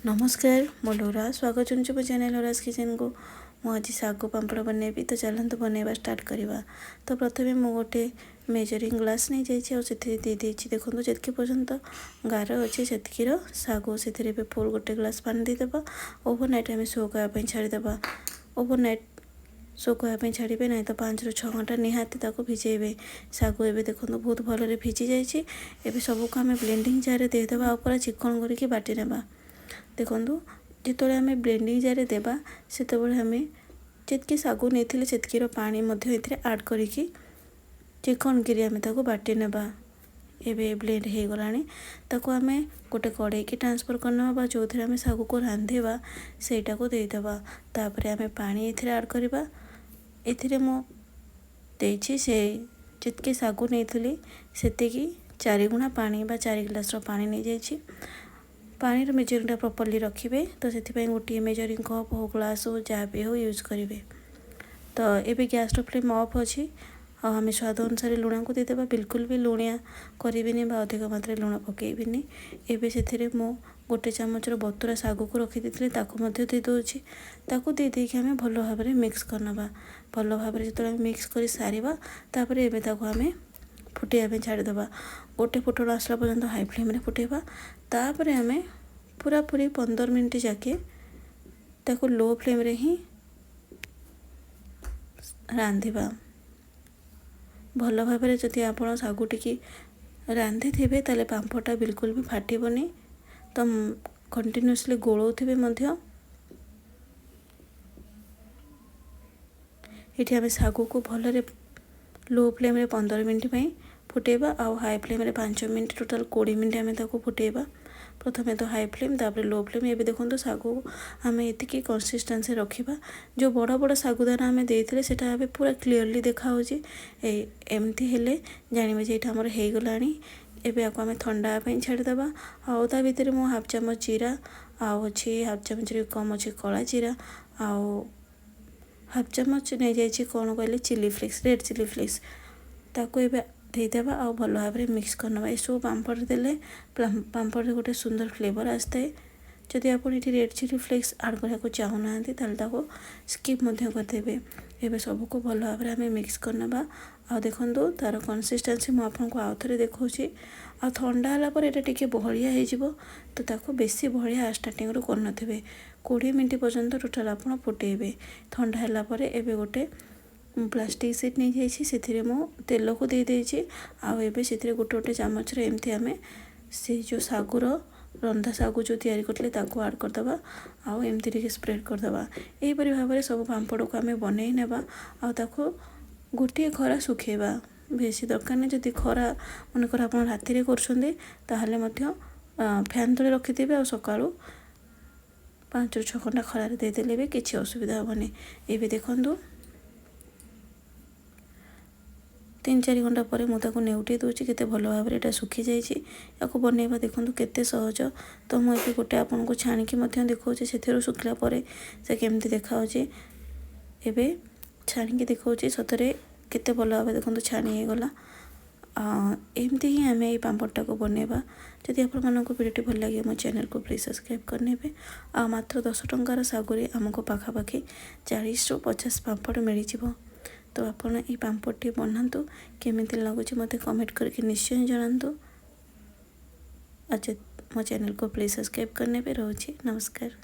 नमस्कार मो लोरा स्वागत चुनछु मो चैनल लोरास किचन को मुझे सागु पापड़ बनैबी। तो चलते बनैबा स्टार्ट करवा। तो प्रथम मु गोटे मेजरिंग ग्लास नहीं जाइए देखो जितकी पर्यंत गार अच्छे से सागु से फुल गोटे ग्लास पानी देदेबा। ओवरनाइट आम शोकवाई छाड़ीदेवा। ओवरनाइट शोकवाई छाड़े ना तो 5 ରୁ 6 घंटा निहाती भिजेबे। सागु एवं देखो बहुत भल भिजी जाए। सबको आम ब्लेंडिंग जार देदेबा और पूरा चिकन करके बाटी नेबा। देखो जिते आम ब्लेंडिंग जार देवा से आम जितकी सागु नहीं से पानी आड करिकी चिकन गिरी आम बाटी नेबा। एबे ब्लेंड हो गला ताको आम गोटे कड़ाई की ट्रांसफर करना जो थे आम सागु को रांधेबा सेटा को देदेबा। तापर आम पानी एथिरे आड करवा। एथिरे मो देछि से जितकी सागु नहीं से 4 गुणा पानी बा 4 गिलास पानी नहीं जाइछि। पानी मेजरिंग प्रॉपर्ली रखिए। तो से गोटे मेजरिंग कप हो ग्लास हो जहाँ भी हो यूज करेंगे। तो ये गैस फ्लेम ऑफ अच्छी आम स्वाद अनुसार लुण को देदेबा। बिल्कुल भी लुणिया करें अधिक मात्रा लुण पकेबी। एवं से मो गोटे चामच बतुरा सागु को रखी दे दूँगी। ताकू दे आम भल भाव मिक्स करनबा। भल भाव जो मिक्स कर सारिबा तापर एबे आम फुटेबा छाड़ीदेवा। गोटे फुटण आसला पर्यंत हाई फ्लेम रे फुटेबा। तापर आम पूरा पूरी 15 मिनट जाके ताको लो फ्लेम रे ही रांधिबा। भल भाव जदि आप सागु टी रांधि थे ताले पांपटा बिल्कुल भी फाटबनी। तो कंटिन्यूअसली गोलौथिबे मध्य। ये आम सागु को भल लो फ्लेम रे 15 मिनट फुटेबा आउ हाई फ्लेम रे 5 मिनट टोटाल 20 मिनट आम ताको फुटेबा। प्रथमे तो हाई फ्लेम तापर लो फ्लेम। एबे देखो सागु आम एतिकी कंसिस्टेंसी रखिबा। जो बड़ बड़ सागुदाना आम देइथिले सेटा आबे पूरा क्लियरली देखा होची। एमती हेले जानिबे जे एटा हमर हे गलानी। एबे आको आम ठंडा पे छाड़ीदेवा। आउ ता भितर मो हाफ चामच जीरा आउ अच्छी हाफ चामच रे कम अच्छी कला जीरा आउ हाफ चामच नहीं जाइए कौन कहले chilli flakes red chilli flakes ताको एबे देदेबा आ भल भाव मिक्स करना। ये सब पांपड़ देले पांपड़ गोटे सुंदर फ्लेवर आसता है। जदि आप रेड चिली फ्लेक्स आड करने चाहूना ताको स्किप करदेवे। एबे सबको भल भाव आम मिक्स करना। आ देखो तार कंसिस्टेंसी मुझे आउ थे देखी। आ ठंडा है यहाँ टे बहलिया हो तो ताको बेसी बहलिया स्टार्टिंग रू कर 20 मिनट पर्यंत टोटाल आप फुटेबे। ठंडा है एबे गोटे प्लास्टिक सीट नहीं जाइए से मो तेल को दे देछि। आउ एबे से गोटे गोटे चामच रे एमती आम से जो सागुर रंधा सागु जो तैयारी करते ताको आड करदबा। आउ एमती टिके स्प्रेड करदबा। एहीपरि भाव में सब पांपड़ को आम बनई नेबा। आउ ताको गोटे खरा सुखेबा। बेसी दरकार नहीं। जदि खरा मनकर आप राति कर फैन तले रखिदेवे आ सकाळू 5 ରୁ 6 घंटा खरार देदेले भी किसी असुविधा हेनी। ये देखूँ 3-4 घंटा पर मुझे नेउटे दूसरी केते भल भाव यहाँ सुखी जाइए। या बनैबा देखो केते सहज। तो मुझे गोटे आपन को छाणिकी देखा से सुखला से केमती देखा एबे छाणिकी देखा सतरे केते भल भाव देखो छाणी हो गला। एमती ही आम ये पांपड़टा को बनैबा। जदि आपको वीडियो भल लगे मो चैनल को प्लीज सब्सक्राइब करने। आ मात्र 10 टंकार सागुरे आमको पाखापाखि 40 ରୁ 50 पांपड़ मिल जाव। तो आप ये पांपड़टी बनातु केमिति लगुच मत कमेंट करके निश्चय जनातु। अच्छा मो चैनल को प्लीज सब्सक्राइब करने पे। रोची नमस्कार।